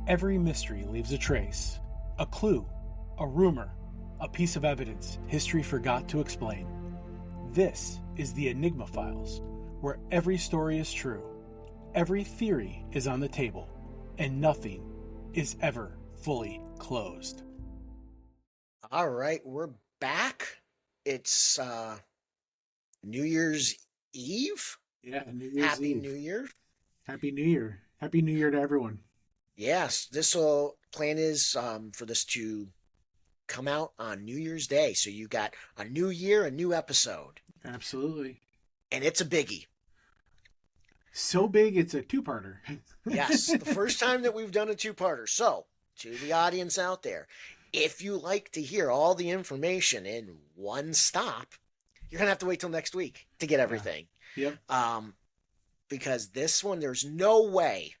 Every mystery leaves a trace, a clue, a rumor, a piece of evidence history forgot to explain. This is the Enigma Files, where every story is true, every theory is on the table, and nothing is ever fully closed. All right, we're back. It's New Year's Eve. Yeah, New Year's Happy Eve. New Year. Happy New Year. Happy New Year to everyone. Yes, plan is for this to come out on New Year's Day. So you got a new year, a new episode. Absolutely. And it's a biggie. So big, it's a two-parter. Yes, the first time that we've done a two-parter. So, to the audience out there, if you like to hear all the information in one stop, you're going to have to wait till next week to get everything. Yeah. Yep. Because this one, there's no way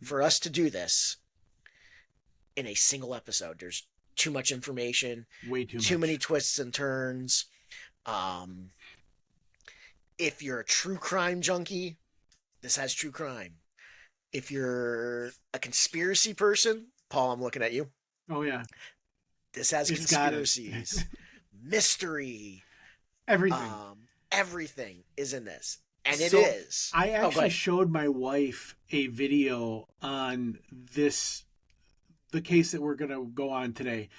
for us to do this in a single episode. There's too much information. Way too much. Too many twists and turns. If you're a true crime junkie, this has true crime. If you're a conspiracy person, Paul, I'm looking at you. Oh, yeah. This has It's conspiracies, mystery, Everything. Everything is in this. And it So, is. I actually showed my wife a video on the case that we're going to go on today.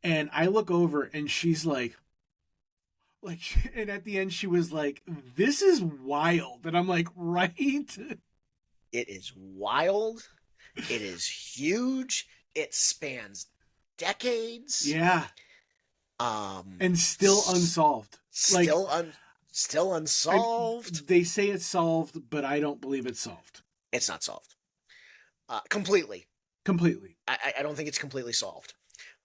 And I look over and she's like, and at the end she was like, this is wild. And I'm like, right? It is wild. It is huge. It spans decades. Yeah. And still unsolved. Still unsolved. They say it's solved, but I don't believe it's solved. It's not solved. Completely. I don't think it's completely solved.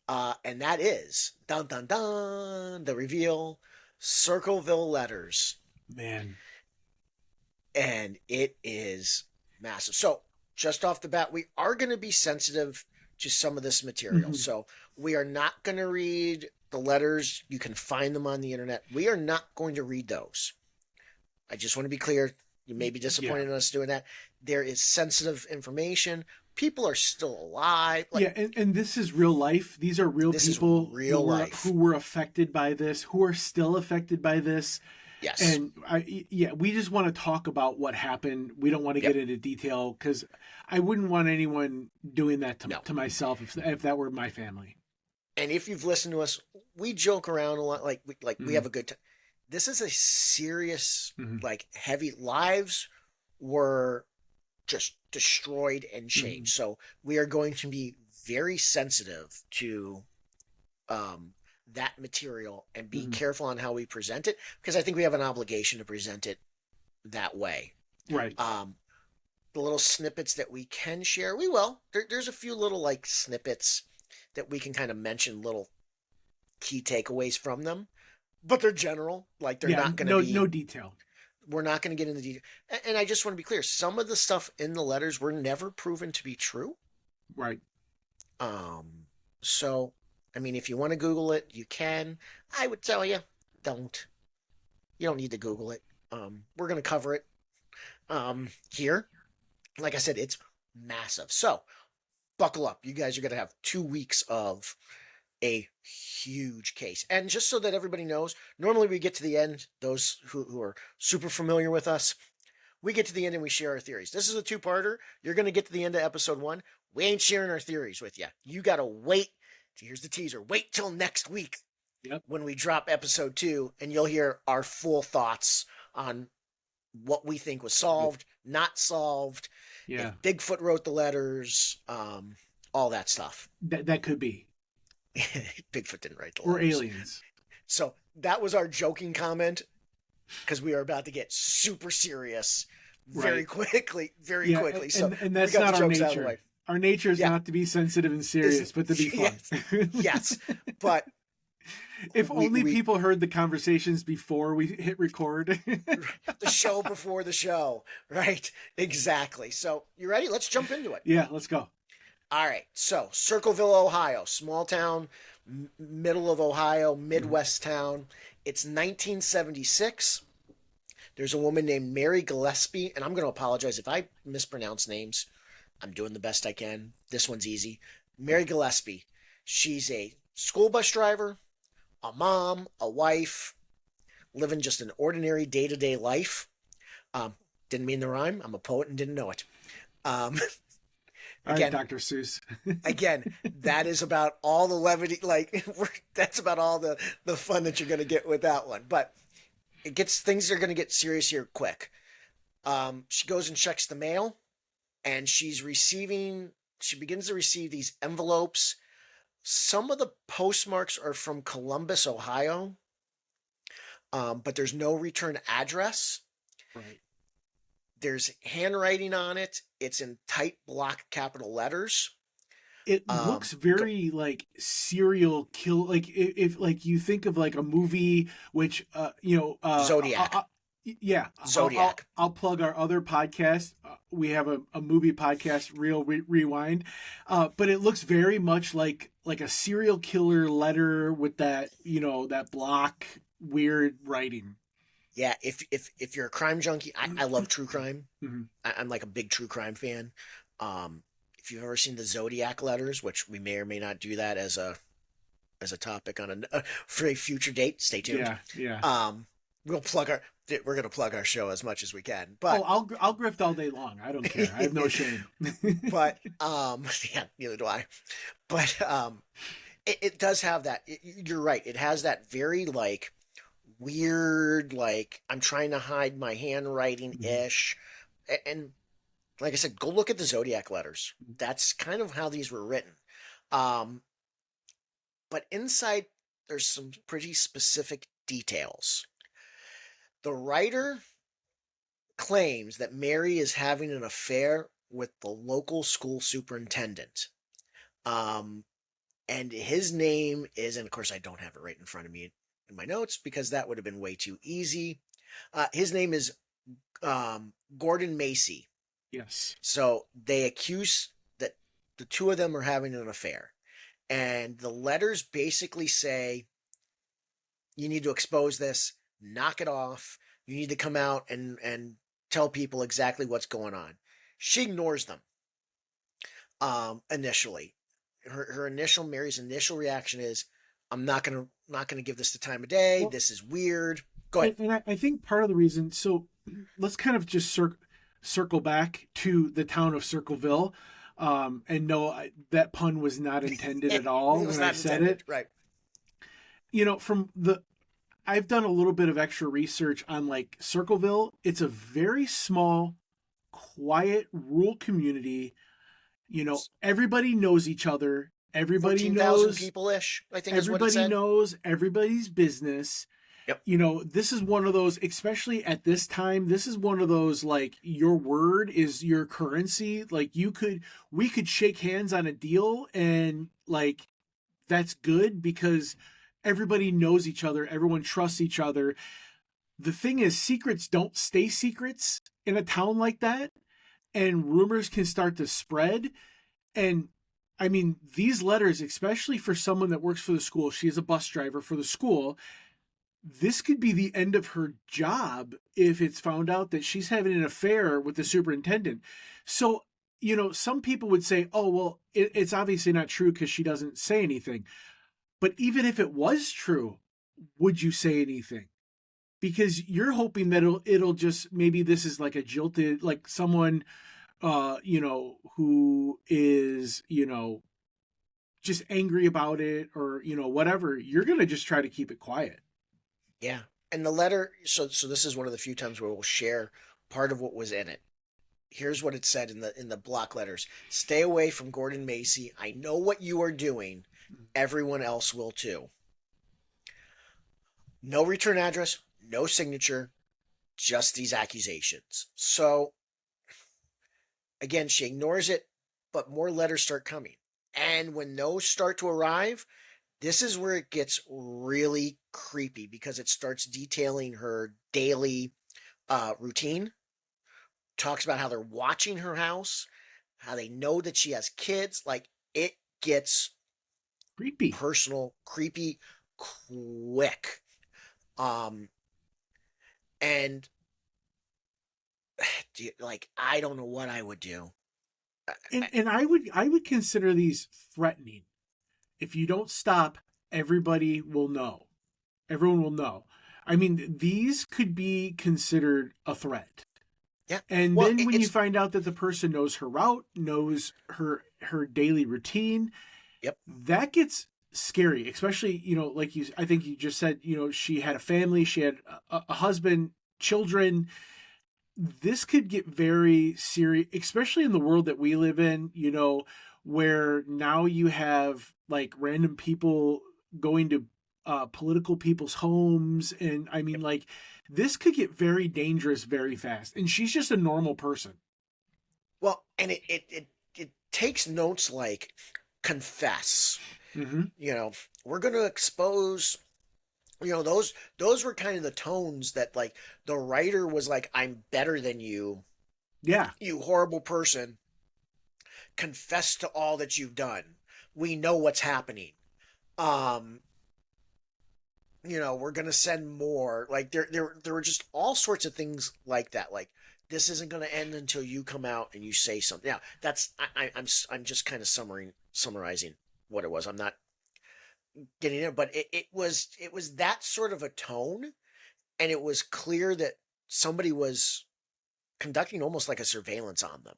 And that is, dun dun dun, the reveal, Circleville letters. Man. And it is massive. So, just off the bat, we are going to be sensitive to some of this material. Mm-hmm. So, we are not going to read the letters. You can find them on the internet. We are not going to read those. I just want to be clear. You may be disappointed in us doing that. There is sensitive information. People are still alive. And this is real life. These are real people who were affected by this, who are still affected by this. Yes. And we just want to talk about what happened. We don't want to get into detail because I wouldn't want anyone doing that to myself if that were my family. And if you've listened to us, we joke around a lot. We have a good time. This is a serious, heavy lives were just destroyed and changed. So we are going to be very sensitive to that material and be careful on how we present it, because I think we have an obligation to present it that way. Right. The little snippets that we can share, we will. There's a few little snippets that we can kind of mention, little key takeaways from them, but they're general. They're not going to be no detail. We're not going to get into detail. And I just want to be clear. Some of the stuff in the letters were never proven to be true. Right. So, I mean, if you want to Google it, you can. I would tell you, don't. You don't need to Google it. We're going to cover it here. Like I said, it's massive. So, buckle up. You guys are going to have 2 weeks of a huge case. And just so that everybody knows, normally we get to the end, those who are super familiar with us, we get to the end and we share our theories. This is a two-parter. You're going to get to the end of episode 1. We ain't sharing our theories with you. You got to wait. Here's the teaser. Wait till next week when we drop episode 2, and you'll hear our full thoughts on what we think was solved, not solved, if Bigfoot wrote the letters, all that stuff. That could be. Bigfoot didn't write the letters. Or aliens. So that was our joking comment, because we are about to get super serious very quickly. So and that's not our nature. Our nature is not to be sensitive and serious, but to be fun. Yes. But if only people heard the conversations before we hit record. The show before the show. Right. Exactly. So you ready? Let's jump into it. Yeah, let's go. All right. So Circleville, Ohio, small town, middle of Ohio, Midwest town. It's 1976. There's a woman named Mary Gillespie, and I'm going to apologize if I mispronounce names. I'm doing the best I can. This one's easy. Mary Gillespie. She's a school bus driver, a mom, a wife, living just an ordinary day to day life. Um, didn't mean the rhyme. I'm a poet and didn't know it. Um, All right, again, Dr. Seuss. again, that is about all the levity. Like that's about all the fun that you're going to get with that one. But it gets things are going to get serious here quick. She goes and checks the mail, and She begins to receive these envelopes. Some of the postmarks are from Columbus, Ohio, but there's no return address. Right. There's handwriting on it. It's in tight block capital letters. It looks very like serial kill. Like if like you think of like a movie, which Zodiac. yeah, Zodiac. I'll plug our other podcast. We have a movie podcast, Rewind, but it looks very much like a serial killer letter with that that block weird writing. Yeah, if you're a crime junkie, I love true crime. Mm-hmm. I'm like a big true crime fan. If you've ever seen the Zodiac letters, which we may or may not do that as a topic on for a future date, stay tuned. Yeah. We're gonna plug our show as much as we can. But I'll grift all day long. I don't care. I have no shame. but yeah, neither do I. But it does have that. You're right. It has that very like weird, like I'm trying to hide my handwriting ish, and like I said, go look at the Zodiac letters. That's kind of how these were written. But inside, there's some pretty specific details. The writer claims that Mary is having an affair with the local school superintendent. And his name is, and of course, I don't have it right in front of me in my notes because that would have been way too easy. His name is Gordon Macy. Yes. So they accuse that the two of them are having an affair. And the letters basically say, you need to expose this, knock it off. You need to come out and tell people exactly what's going on. She ignores them initially. Mary's initial reaction is, I'm not gonna give this the time of day. Well, this is weird. Go ahead. And I think part of the reason, so let's kind of just circle back to the town of Circleville. And no, that pun was not intended at all when I said it. Right. I've done a little bit of extra research on like Circleville. It's a very small, quiet, rural community. Everybody knows each other. Everybody knows people-ish, I think everybody is what it said. Knows everybody's business. Yep. This is one of those, especially at this time, this is one of those, like, your word is your currency. Like, we could shake hands on a deal and, like, that's good because everybody knows each other. Everyone trusts each other. The thing is, secrets don't stay secrets in a town like that. And rumors can start to spread. And, I mean, these letters, especially for someone that works for the school, she is a bus driver for the school, this could be the end of her job if it's found out that she's having an affair with the superintendent. So, some people would say, oh, well, it's obviously not true because she doesn't say anything. But even if it was true, would you say anything? Because you're hoping that it'll just, maybe this is like a jilted, like someone, who is, just angry about it or, whatever. You're going to just try to keep it quiet. Yeah. And the letter, so this is one of the few times where we'll share part of what was in it. Here's what it said in the block letters. Stay away from Gordon Macy. I know what you are doing. Everyone else will too. No return address, no signature, just these accusations. So, again, she ignores it, but more letters start coming. And when those start to arrive, this is where it gets really creepy because it starts detailing her daily routine. Talks about how they're watching her house, how they know that she has kids. Like, it gets creepy, personal, creepy, quick. And like, I don't know what I would do And I would consider these threatening. If you don't stop, everybody will know. Everyone will know. I mean, these could be considered a threat. Yeah. And Well, then when you it's find out that the person knows her route, knows her daily routine, yep. that gets scary. Especially, like I think you just said, she had a family, she had a husband, children. This could get very serious, especially in the world that we live in, where now you have like random people going to political people's homes. And I mean, like, this could get very dangerous very fast. And she's just a normal person. Well, and it takes notes like confess. Mm-hmm. You know, we're going to expose. Those were kind of the tones that like the writer was like, "I'm better than you, Yeah. you horrible person. Confess to all that you've done. We know what's happening. Um, we're gonna send more. Like there were just all sorts of things like that. Like this isn't gonna end until you come out and you say something. Yeah, that's I'm just kind of summarizing what it was. I'm not getting it, but it was that sort of a tone, and it was clear that somebody was conducting almost like a surveillance on them.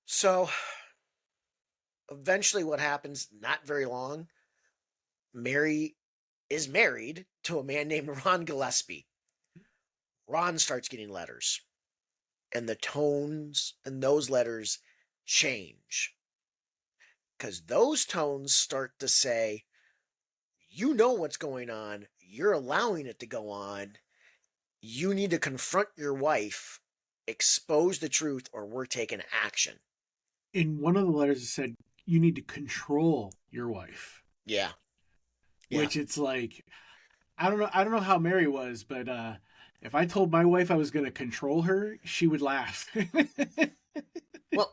So eventually, what happens? Not very long. Mary is married to a man named Ron Gillespie. Ron starts getting letters, and the tones in those letters change because those tones start to say, you know what's going on, you're allowing it to go on, you need to confront your wife, expose the truth, or we're taking action. In one of the letters, it said, you need to control your wife, Yeah. Yeah. which it's like, I don't know how Mary was, but if I told my wife I was going to control her, she would laugh. Well,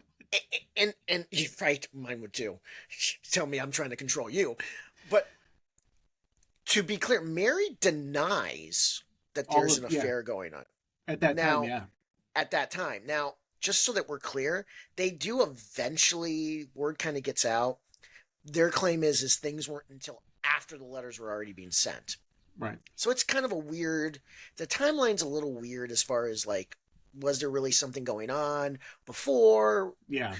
and you're right, mine would too. Tell me I'm trying to control you. But to be clear, Mary denies that All there's of an yeah, affair going on. at that time, Now, yeah. at that time. Now, just so that we're clear, they do eventually, word kind of gets out. Their claim is things weren't until after the letters were already being sent. Right. So it's kind of the timeline's a little weird as far as like, was there really something going on before? Yeah.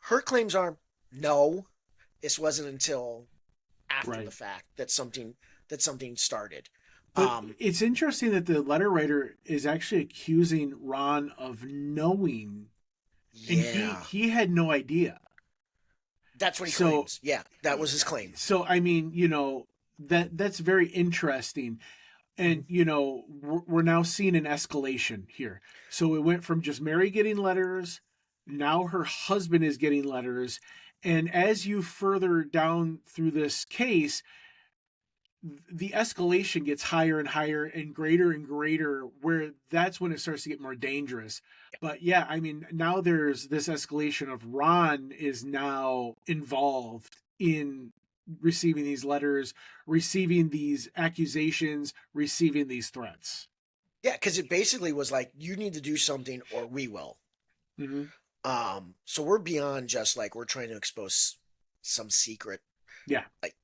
Her claims are no, this wasn't until after the Right. fact that something started. But it's interesting that the letter writer is actually accusing Ron of knowing, and he Yeah, he had no idea. that's what he So claims. Yeah, that was his claim. so I mean, that's very interesting. Mhm. And we're now seeing an escalation here. So it went from just Mary getting letters, now her husband is getting letters, and as you further down through this case, the escalation gets higher and higher and greater, where that's when it starts to get more dangerous. But yeah, I mean, now there's this escalation of Ron is now involved in receiving these letters, receiving these accusations, receiving these threats. Yeah, because it basically was like, you need to do something or we will. Mm-hmm. So we're beyond just like we're trying to expose some secret. Yeah. Like,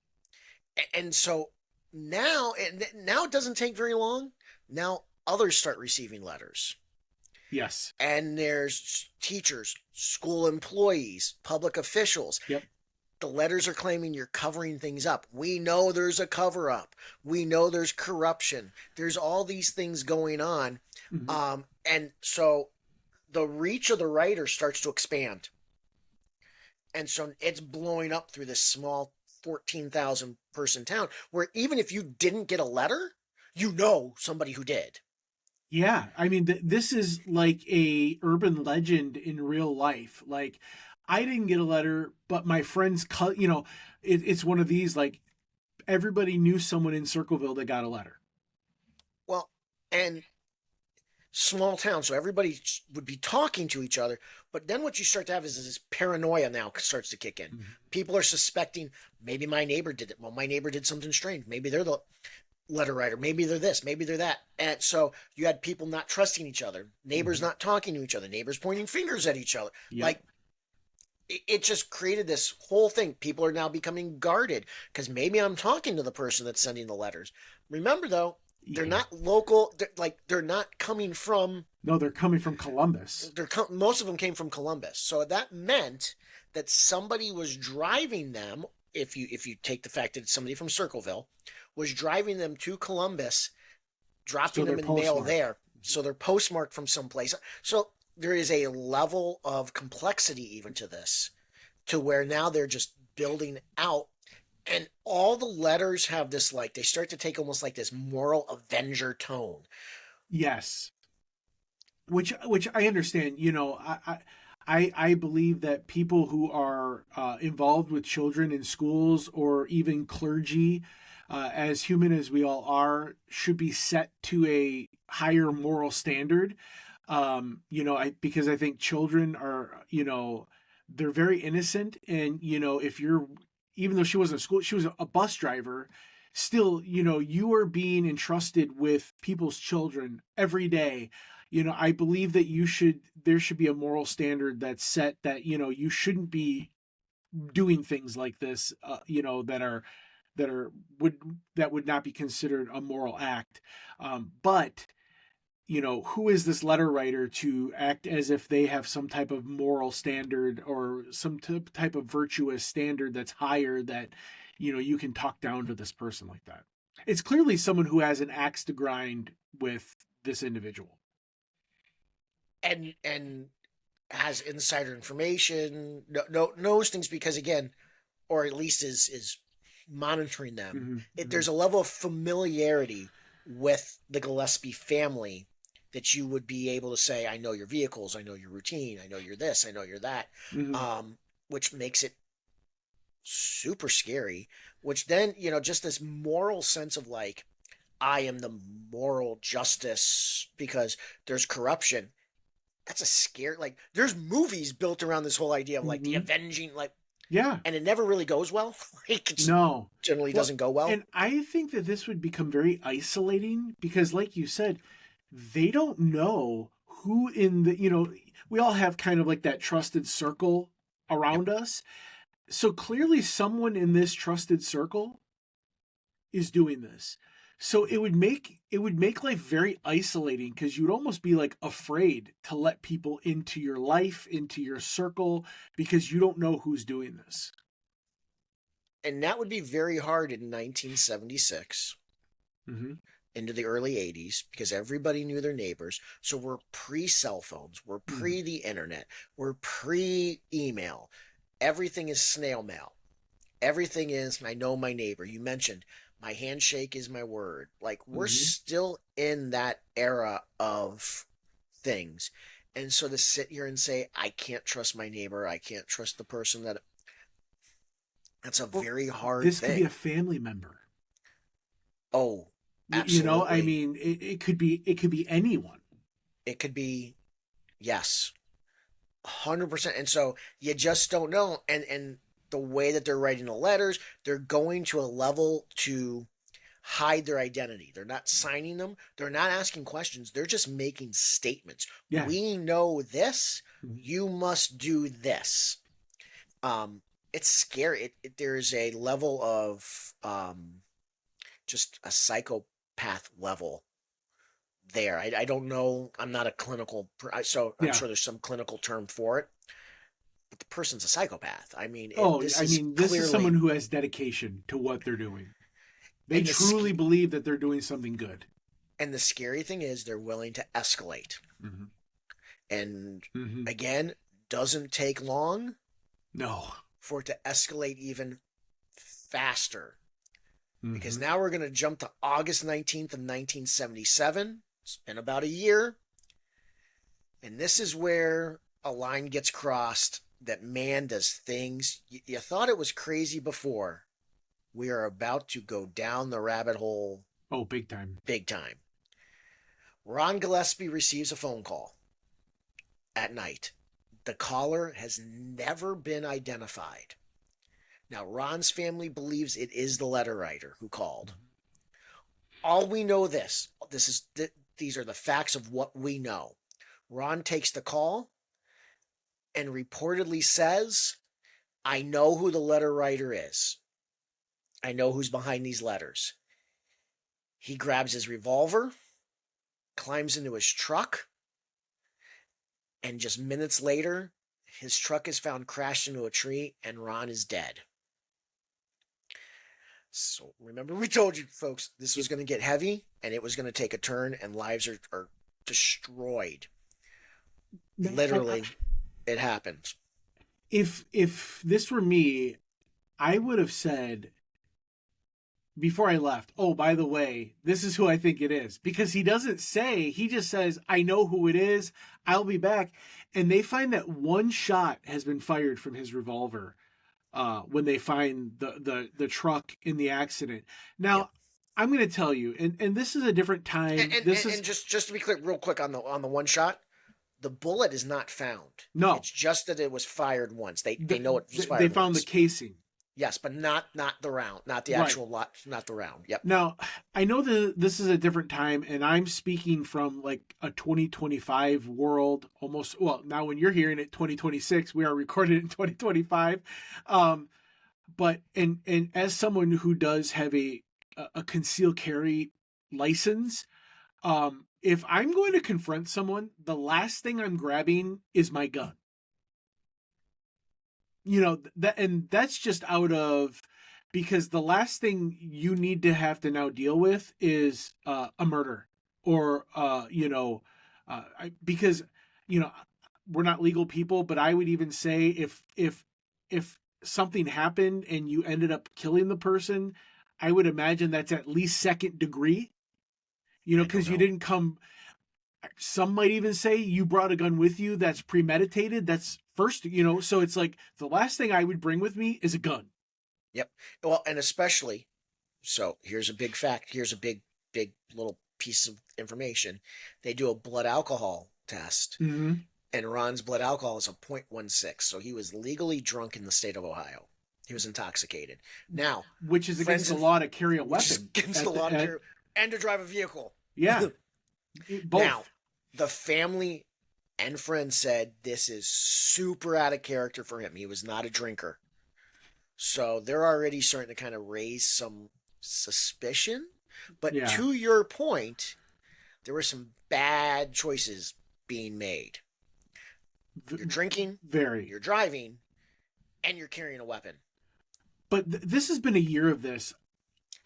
and so now it doesn't take very long. Now others start receiving letters. Yes. And there's teachers, school employees, public officials. Yep. The letters are claiming you're covering things up. We know there's a cover up. We know there's corruption. There's all these things going on. Mm-hmm. And so the reach of the writer starts to expand. And so it's blowing up through this small 14,000 person town where even if you didn't get a letter, you know somebody who did. Yeah, I mean, this is like a urban legend in real life. Like, I didn't get a letter, but my friends, it's one of these. Like, everybody knew someone in Circleville that got a letter. Well, and small town, so everybody would be talking to each other. But then what you start to have is this paranoia now starts to kick in. Mm-hmm. People are suspecting maybe my neighbor did it. Well, my neighbor did something strange. Maybe they're the. letter writer. Maybe they're this, maybe they're that. And so you had people not trusting each other, neighbors Hmm. not talking to each other, neighbors pointing fingers at each other. Yep. Like it just created this whole thing. People are now becoming guarded because maybe I'm talking to the person that's sending the letters. Remember though, they're Yeah. not local. They're not coming from. No, they're coming from Columbus. Most of them came from Columbus, so that meant that somebody was driving them. If you take the fact that it's somebody from Circleville, was driving them to Columbus, So dropping they're them in mail postmarked. there. So they're postmarked from someplace. So there is a level of complexity even to this, to where now they're just building out. And all the letters have this, like, they start to take almost like this moral avenger tone. Yes. Which I understand. I believe that people who are involved with children in schools or even clergy, as human as we all are, should be set to a higher moral standard. I because I think children are, they're very innocent, and if you're, even though she wasn't a school, she was a bus driver. Still, you are being entrusted with people's children every day. I believe that there should be a moral standard that's set, that you shouldn't be doing things like this, that are would that would not be considered a moral act. But who is this letter writer to act as if they have some type of moral standard or some type of virtuous standard that's higher, that you can talk down to this person like that? It's clearly someone who has an axe to grind with this individual. And has insider information, knows things because, again, or at least is monitoring them. Mm-hmm. There's a level of familiarity with the Gillespie family that you would be able to say, I know your vehicles, I know your routine, I know you're this, I know you're that, Mm-hmm. which makes it super scary. Which then, just this moral sense of, like, I am the moral justice because there's corruption. That's a scare. Like, there's movies built around this whole idea of, like, the Mm-hmm. avenging, like, Yeah. and it never really goes well. Like, it No. generally Well, doesn't go well. and I think that this would become very isolating because, like you said, they don't know who in the, we all have kind of like that trusted circle Yep. around us. So clearly, someone in this trusted circle is doing this. So it would make life very isolating, because you'd almost be like afraid to let people into your life, into your circle, because you don't know who's doing this. And that would be very hard in 1976 Mm-hmm. into the early 80s because everybody knew their neighbors. So we're pre cell phones, we're Mm-hmm. pre the internet, we're pre email. Everything is snail mail. Everything is, I know my neighbor. You mentioned my handshake is my word. Like, we're Mm-hmm. still in that era of things. And so to sit here and say, I can't trust my neighbor, I can't trust the person that's a Well, very hard this could be thing. a family member. Oh, I absolutely. mean, it could be anyone. It could be, yes, 100%. And so you just don't know. And the way that they're writing the letters, they're going to a level to hide their identity. They're not signing them. They're not asking questions. They're just making statements. Yeah. We know this. Mhm. You must do this. Um, it's scary. There's a level of just a psychopath level there. I don't know. I'm not a clinical, so I'm Yeah. sure there's some clinical term for it. But the person's a psychopath. I mean, Oh, this I is mean, this is someone clearly, who has dedication to what they're doing. They and truly believe that they're doing something good. the scary thing is they're willing to escalate. Mm-hmm. And Mm-hmm. again, doesn't take long No. for it to escalate even faster. Because Mm-hmm. now we're going to jump to August 19th of 1977. It's been about a year. And this is where a line gets crossed that man does things. You thought it was crazy before. We are about to go down the rabbit hole Oh, big time. big time. Ron Gillespie receives a phone call at night. The caller has never been identified. Now, Ron's family believes it is the letter writer who called. All we know these are the facts of what we know. Ron takes the call and reportedly says, I know who the letter writer is. I know who's behind these letters. He grabs his revolver, climbs into his truck, and just minutes later, his truck is found crashed into a tree and Ron is dead. So remember, we told you, folks, this was going to get heavy and it was going to take a turn and lives are destroyed. Literally, it happened. If this were me, I would have said before I left, oh, by the way, this is who I think it is. Because he doesn't say, he just says, I know who it is. I'll be back. And they find that one shot has been fired from his revolver when they find the truck in the accident. Now, yep. I'm going to tell you, and this is a different time. And just to be clear, real quick on the one shot, the bullet is not found. No, it's just that it was fired once. They know it was fired. They found once. The casing. Yes, but not the round, not the actual lot, not the round. Yep. Now, I know that this is a different time, and I'm speaking from like a 2025 world almost. Well, now when you're hearing it, 2026, we are recorded in 2025. But as someone who does have a concealed carry license, if I'm going to confront someone, the last thing I'm grabbing is my gun. You know, that's just out of, because the last thing you need to have to now deal with is a murder or, because, we're not legal people, but I would even say if something happened and you ended up killing the person, I would imagine that's at least second degree, because you didn't come. Some might even say you brought a gun with you that's premeditated. That's first, so it's like the last thing I would bring with me is a gun. Yep. Well, and especially, so here's a big fact. Here's a big little piece of information. They do a blood alcohol test, mm-hmm. and Ron's blood alcohol is a 0.16. So he was legally drunk in the state of Ohio. He was intoxicated. Now, which is against the law to carry a weapon. Against the law to carry and to drive a vehicle. Yeah. Both. Now, the family and friends said this is super out of character for him. He was not a drinker. So they're already starting to kind of raise some suspicion. But to your point, there were some bad choices being made. You're drinking, you're driving, and you're carrying a weapon. But this has been a year of this.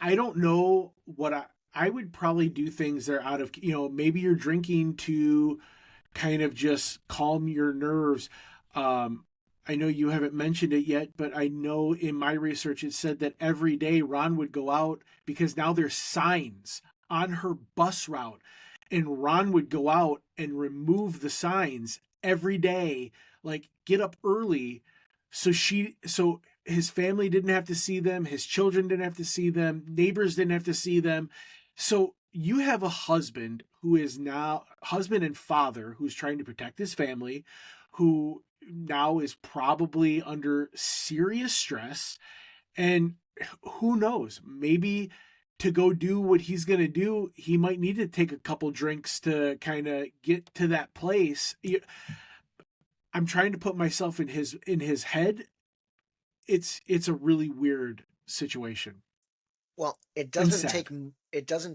I don't know what I would probably do things that are out of, maybe you're drinking to kind of just calm your nerves. I know you haven't mentioned it yet, but I know in my research it said that every day Ron would go out because now there's signs on her bus route, and Ron would go out and remove the signs every day, like get up early so his family didn't have to see them, his children didn't have to see them, neighbors didn't have to see them. So you have a husband who is now husband and father who's trying to protect his family, who now is probably under serious stress. And who knows, maybe to go do what he's going to do, he might need to take a couple drinks to kind of get to that place. I'm trying to put myself in his head. It's a really weird situation. Well,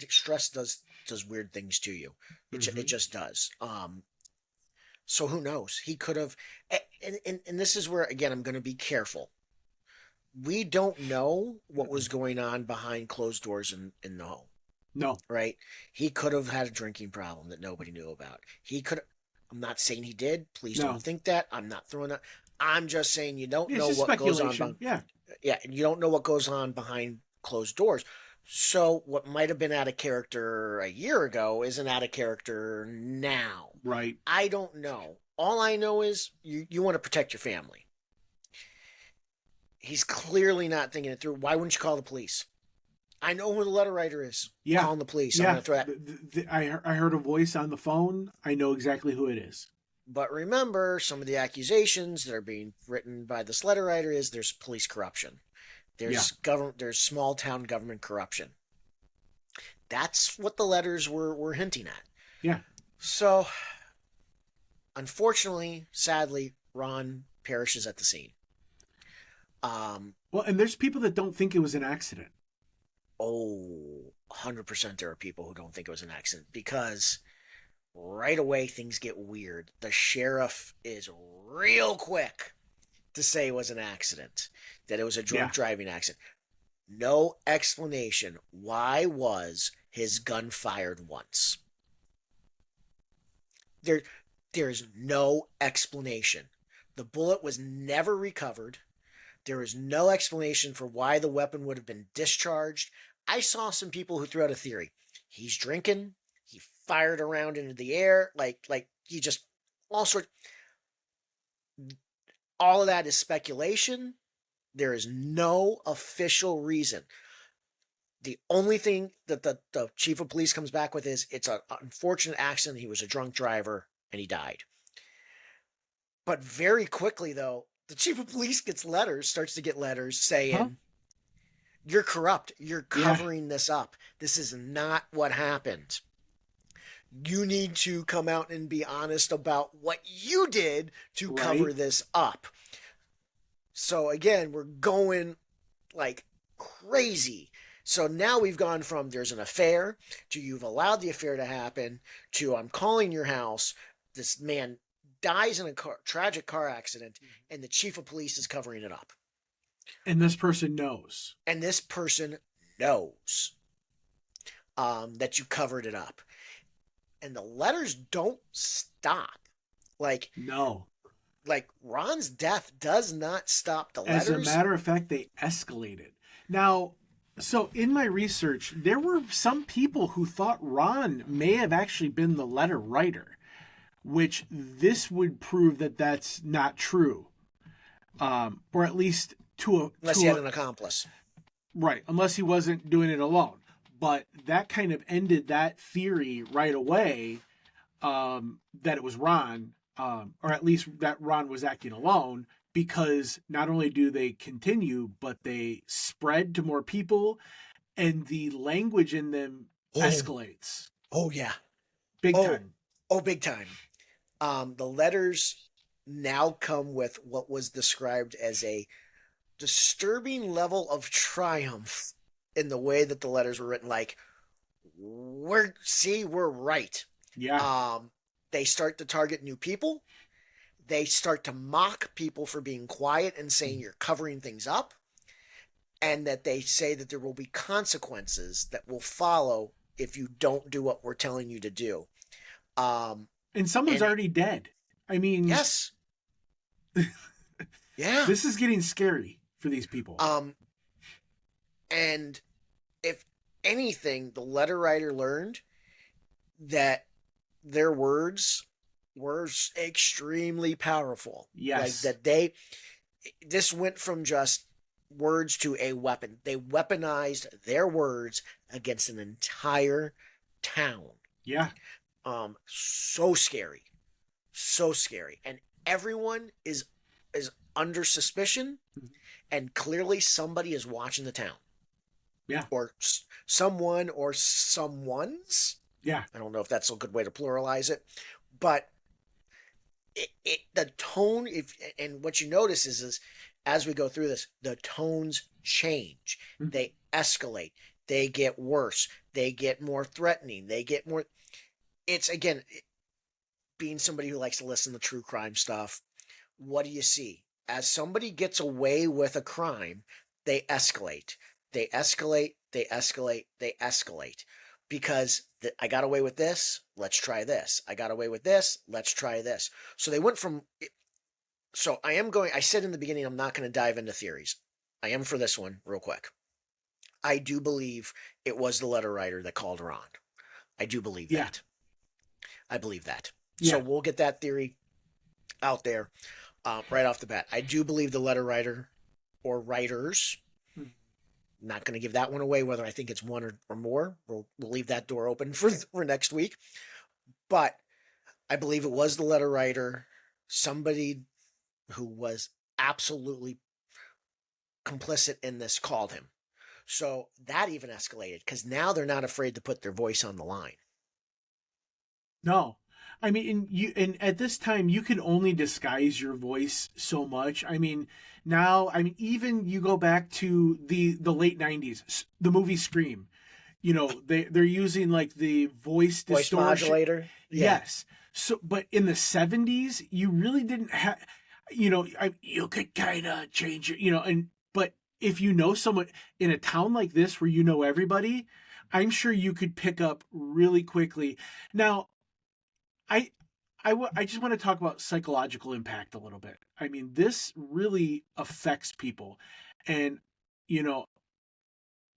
stress does weird things to you. It just does. So who knows? He could have, and this is where, again, I'm going to be careful. We don't know what was going on behind closed doors in the home. No. Right? He could have had a drinking problem that nobody knew about. I'm not saying he did. Please don't think that. I'm not throwing that. I'm just saying you don't know what goes on. Yeah, and you don't know what goes on behind closed doors. So what might have been out of character a year ago isn't out of character now. Right. I don't know. All I know is you want to protect your family. He's clearly not thinking it through. Why wouldn't you call the police? I know who the letter writer is. Yeah. Calling the police. Yeah. I'm gonna throw that. I heard a voice on the phone. I know exactly who it is. But remember, some of the accusations that are being written by this letter writer is there's police corruption. There's small town government corruption. That's what the letters were hinting at. Yeah. So, unfortunately, sadly, Ron perishes at the scene. Um, Well, and there's people that don't think it was an accident. oh, 100% there are people who don't think it was an accident because right away things get weird. The sheriff is real quick to say it was an accident, that it was a Yeah. drunk driving accident. No explanation. Why was his gun fired once? There, there's no explanation. The bullet was never recovered. There is no explanation for why the weapon would have been discharged. I saw some people who threw out a theory. He's drinking. He fired around into the air, like he just all sort. All of that is speculation. There is no official reason. The only thing that the chief of police comes back with is it's an unfortunate accident. He was a drunk driver and he died. But very quickly, though, the chief of police starts to get letters Huh? saying, "You're corrupt. You're Yeah. covering this up. This is not what happened. You need to come out and be honest about what you did to cover Right. this up." So again, we're going like crazy. So now we've gone from there's an affair to you've allowed the affair to happen to I'm calling your house. This man dies in a tragic car accident, and the chief of police is covering it up. And this person knows. And this person knows that you covered it up. And the letters don't stop. Like, No. like Ron's death does not stop the As a letters. matter of fact, they escalated. Now, so in my research, there were some people who thought Ron may have actually been the letter writer, which this would prove that that's not true, or at least Unless he had an accomplice. right, unless he wasn't doing it alone. But that kind of ended that theory right away, that it was Ron, or at least that Ron was acting alone, because not only do they continue, but they spread to more people, and the language in them Oh, escalates oh yeah. big Oh, time. oh, big time. The letters now come with what was described as a disturbing level of triumph in the way that the letters were written. Like, we're right. Yeah, Um, they start to target new people. They start to mock people for being quiet and saying you're covering things up, and that they say that there will be consequences that will follow if you don't do what we're telling you to do. Um, and someone's and already dead. I mean, yes, yeah. this is getting scary for these people. Um, and if anything, the letter writer learned that their words were extremely powerful. Like Yes. that this went from just words to a weapon. They weaponized their words against an entire town. Yeah. So scary, so scary, and everyone is under suspicion, and clearly somebody is watching the town, Yeah. or someone or someone's. Yeah. I don't know if that's a good way to pluralize it, but the tone, if and what you notice is as we go through this, the tones change, they escalate, they get worse, they get more threatening, they get more. It's again, being somebody who likes to listen to true crime stuff. What do you see? As somebody gets away with a crime, they escalate. They escalate, they escalate, they escalate. Because I got away with this, let's try this. I got away with this, let's try this. So they went from. So I said in the beginning, I'm not going to dive into theories. I am for this one, real quick. I do believe it was the letter writer that called her on. I do believe Yeah. that. I believe that. So Yeah. we'll get that theory out there right off the bat. I do believe the letter writer or writers. Not going to give that one away, whether I think it's one or more. We'll leave that door open for next week. But I believe it was the letter writer, somebody who was absolutely complicit in this, called him. So that even escalated because now they're not afraid to put their voice on the line. No. I mean, and at this time you can only disguise your voice so much. I mean, now, I mean, even you go back to the late 90s, the movie Scream, they're using like the voice Voice distortion. modulator. Yeah. Yes. So, but in the 70s, you really didn't have, you could kind of change it, but if you know someone in a town like this where you know everybody, I'm sure you could pick up really quickly. Now, I, I just want to talk about psychological impact a little bit. I mean, this really affects people. And, you know,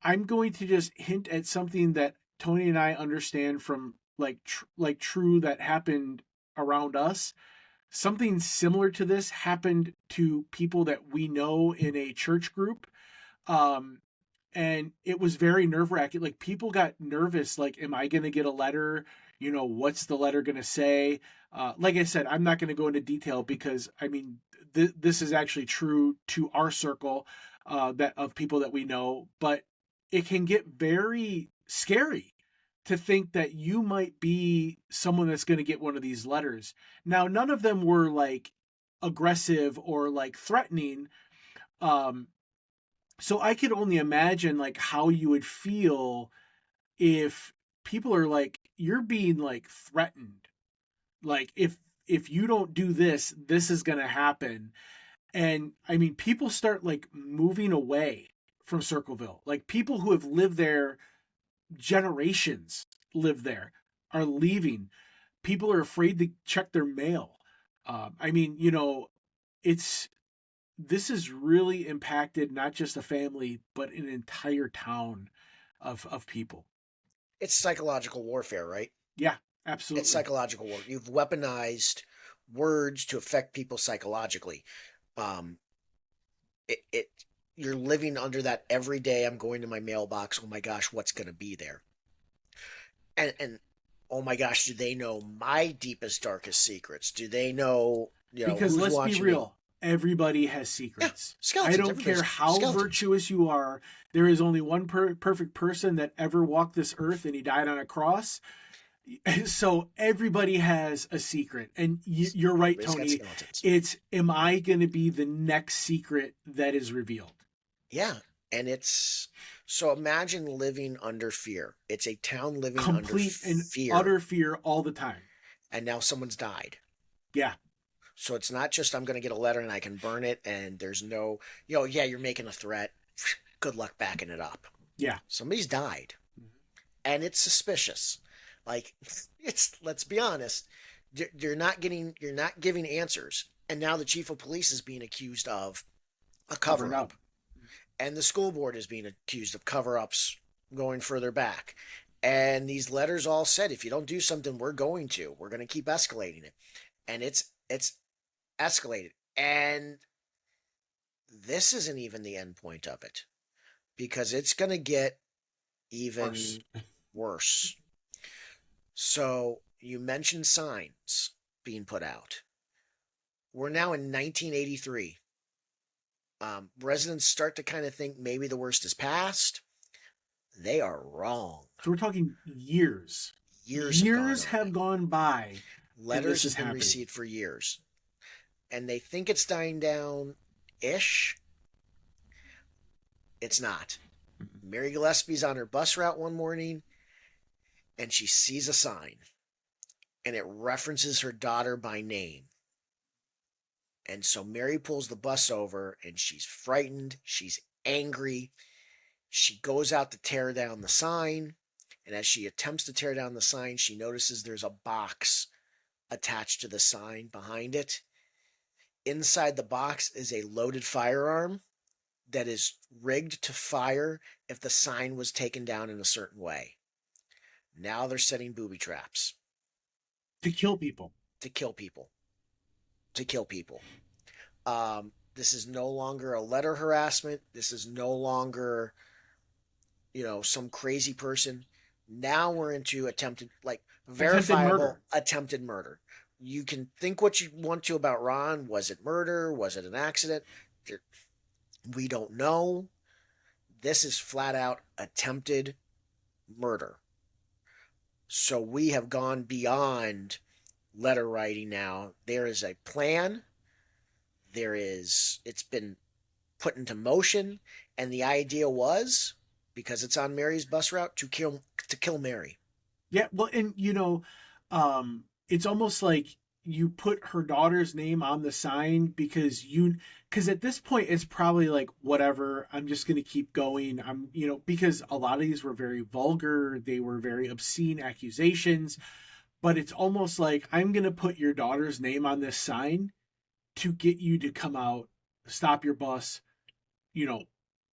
I'm going to just hint at something that Tony and I understand from like true that happened around us. Something similar to this happened to people that we know in a church group. Um, and it was very nerve wracking. Like people got nervous. Like, am I going to get a letter? What's the letter going to say? Like I said, I'm not going to go into detail because I mean, this is actually true to our circle that of people that we know. But it can get very scary to think that you might be someone that's going to get one of these letters. Now, none of them were like aggressive or like threatening. Um, so I could only imagine like how you would feel if people are like you're being like threatened. Like if you don't do this, this is going to happen. And I mean people start like moving away from Circleville. Like people who have lived there generations live there are leaving. People are afraid to check their mail. I mean, it's this has really impacted not just a family but an entire town of people. It's psychological warfare, right? Yeah, It's absolutely. psychological war. You've weaponized words to affect people psychologically. Um, it you're living under that every day. I'm going to my mailbox. Oh my gosh, what's going to be there? And oh my gosh, do they know my deepest darkest secrets? Do they know Because who's let's be watching me? real, everybody has Yeah, secrets. I skeletons. don't care Everybody's how skeletons. virtuous you are. There is only one perfect person that ever walked this earth, and he died on a cross. So everybody has a secret, and you're right, Everybody's got Tony. skeletons. It's am I going to be the next secret that is revealed? Yeah, and it's so imagine living under fear. It's a town living under Complete and fear, utter fear all the time. and now someone's died. Yeah, So it's not just I'm going to get a letter and I can burn it, and there's no, yeah, you're making a threat. Good luck backing it up. yeah. Somebody's died, and it's suspicious. Like it's let's be honest, you're not giving answers, and now the chief of police is being accused of a Covered cover up. up, and the school board is being accused of cover ups going further back. And these letters all said, if you don't do something, we're going to keep escalating it, and it's escalated. And this isn't even the end point of it because it's going to get Worse. even worse. So you mentioned signs being put out. We're now in 1983. Residents start to kind of think maybe the worst is past. They are wrong. So we're talking years. Years Years have have gone by, and Letters this have is been happening. received for years, and they think it's dying down ish. It's not. Mary Gillespie's on her bus route one morning, and she sees a sign, and it references her daughter by name. And so Mary pulls the bus over, and she's frightened. She's angry. She goes out to tear down the sign. And as she attempts to tear down the sign, she notices there's a box attached to the sign behind it. Inside the box is a loaded firearm that is rigged to fire if the sign was taken down in a certain way. Now they're setting booby traps To kill people. to kill people. To kill people. This is no longer a letter harassment. This is no longer, some crazy person. Now we're into attempted, like Attempted verifiable murder. attempted murder. You can think what you want to about Ron. Was it murder? Was it an accident? We don't know. This is flat out attempted murder. So we have gone beyond letter writing now. There is a plan. It's been put into motion, and the idea was, because it's on Mary's bus route, to kill Mary. Yeah, well, and it's almost like you put her daughter's name on the sign because at this point it's probably like, whatever, I'm just going to keep going. Because a lot of these were very vulgar, they were very obscene accusations, but it's almost like, I'm going to put your daughter's name on this sign to get you to come out, stop your bus,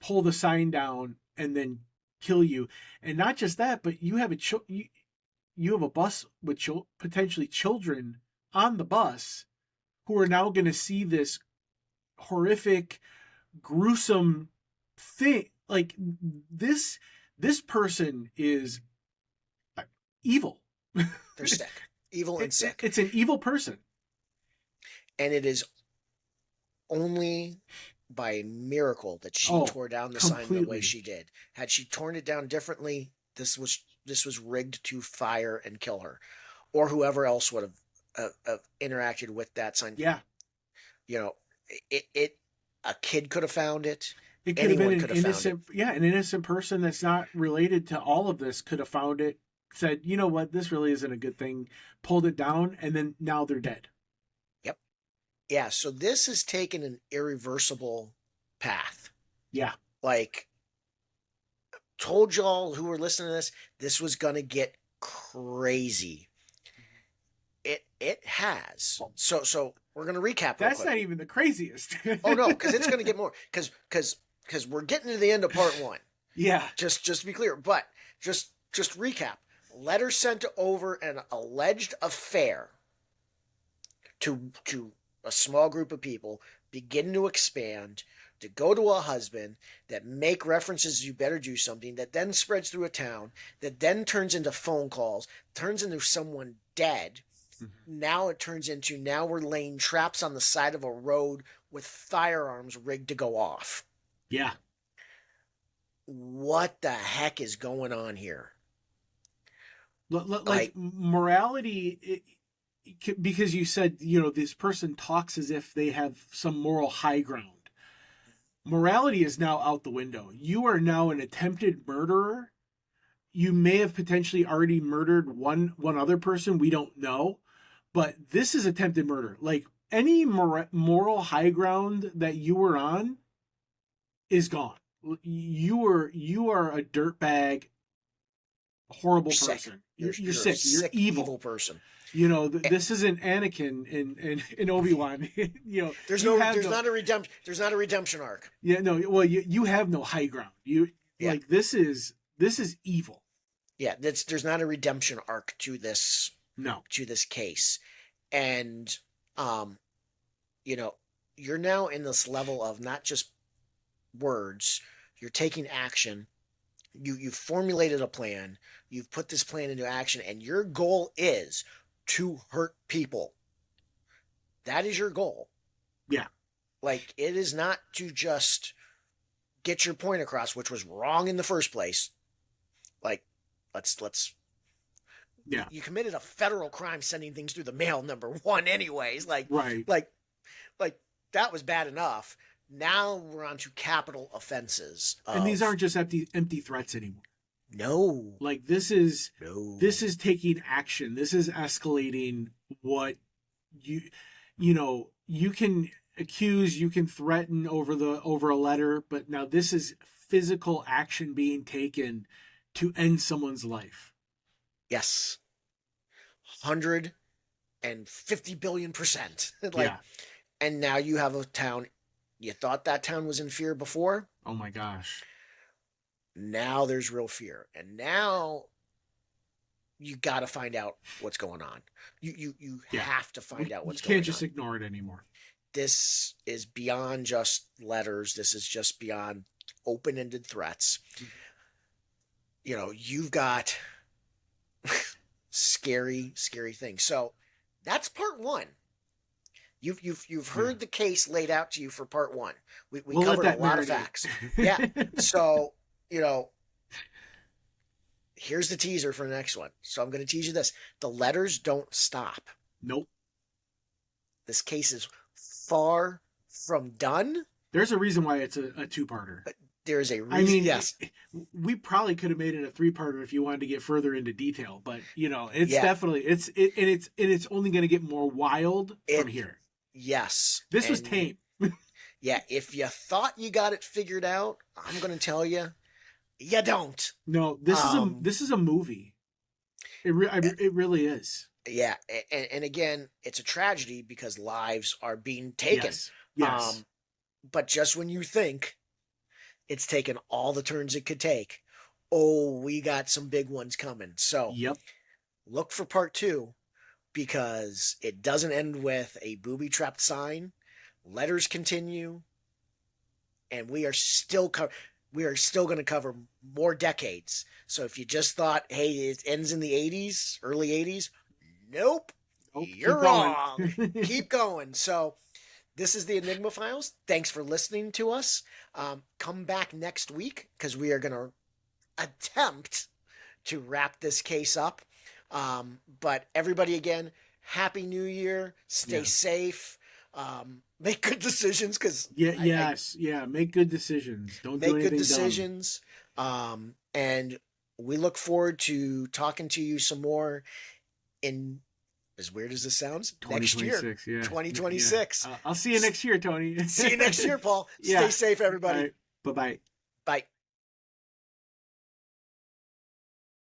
pull the sign down, and then kill you. And not just that, but you have you have a bus with potentially children on the bus who are now going to see this horrific, gruesome thing. Like, this person is evil. They're sick. Evil and sick. It's an evil person. And it is only by a miracle that she tore down the sign the way she did. Had she torn it down differently, this was rigged to fire and kill her, or whoever else would have interacted with that sign. Yeah, a kid could have found it. It could have been an innocent person that's not related to all of this could have found it, said, you know what, this really isn't a good thing, pulled it down, and then now they're dead. Yep. Yeah, so this has taken an irreversible path. Yeah. Like, told y'all who were listening to this was going to get crazy. It has. So we're going to recap. That's not even the craziest. Oh no, because it's going to get more. Because we're getting to the end of part 1. Yeah. Just to be clear, but just recap. Letter sent over an alleged affair to a small group of people, begin to expand, to go to a husband, that make references, you better do something, that then spreads through a town, that then turns into phone calls, turns into someone dead. Mm-hmm. Now it turns into, now we're laying traps on the side of a road with firearms rigged to go off. Yeah. What the heck is going on here? Like morality, because you said, this person talks as if they have some moral high ground. Morality is now out the window. You are now an attempted murderer. You may have potentially already murdered one other person. We don't know. But this is attempted murder. Like, any moral high ground that you were on is gone. You are a dirtbag, horrible person. You're sick. You're evil person. This isn't Anakin in Obi-Wan. There's not a redemption arc. Yeah, no. Well, you have no high ground. Like, this is evil. Yeah, there's not a redemption arc to this. No. To this case, and you're now in this level of not just words. You're taking action. You've formulated a plan. You've put this plan into action, and your goal is to hurt people. That is your goal. Yeah. Like, it is not to just get your point across, which was wrong in the first place. Like, let's. Yeah. You committed a federal crime sending things through the mail, number 1, anyways. Like, right. Like that was bad enough. Now we're on to capital offenses. And these aren't just empty threats anymore. No. Like, this is taking action. This is escalating what you can accuse, you can threaten over a letter, but now this is physical action being taken to end someone's life. Yes. 150 billion%. Yeah. And now you have a town. You thought that town was in fear before? Oh my gosh. Now there's real fear. And now you got to find out what's going on. You have to find out what's going on. You can't just ignore it anymore. This is beyond just letters. This is just beyond open-ended threats. You've got scary, scary things. So that's part 1. You've heard the case laid out to you for part one. We We'll let covered a that lot of marinate. facts. Yeah. So, here's the teaser for the next one. So I'm going to tease you this. The letters don't stop. Nope. This case is far from done. There's a reason why it's a two-parter. There's a reason. I mean, yes. We probably could have made it a three-parter if you wanted to get further into detail, but it's Yeah. definitely it's only going to get more wild from here. Yes. This was tame. Yeah, if you thought you got it figured out, I'm going to tell you, you don't. No, this is a movie. It really is. Yeah, and again, it's a tragedy because lives are being taken. Yes. But just when you think it's taken all the turns it could take, oh, we got some big ones coming. So Yep. Look for part 2 because it doesn't end with a booby-trapped sign. Letters continue, and we are still going to cover more decades. So if you just thought, hey, it ends in the 80s, early 80s, nope, you're wrong. Keep going. So this is the Enigma Files. Thanks for listening to us. Come back next week because we are going to attempt to wrap this case up. But everybody, again, Happy New Year. Stay safe. Make good decisions because make good decisions. Don't do anything make good decisions. And we look forward to talking to you some more in, as weird as this sounds, next year. 2026. I'll see you next year, Tony. See you next year, Paul. Stay safe, everybody. Right. Bye-bye.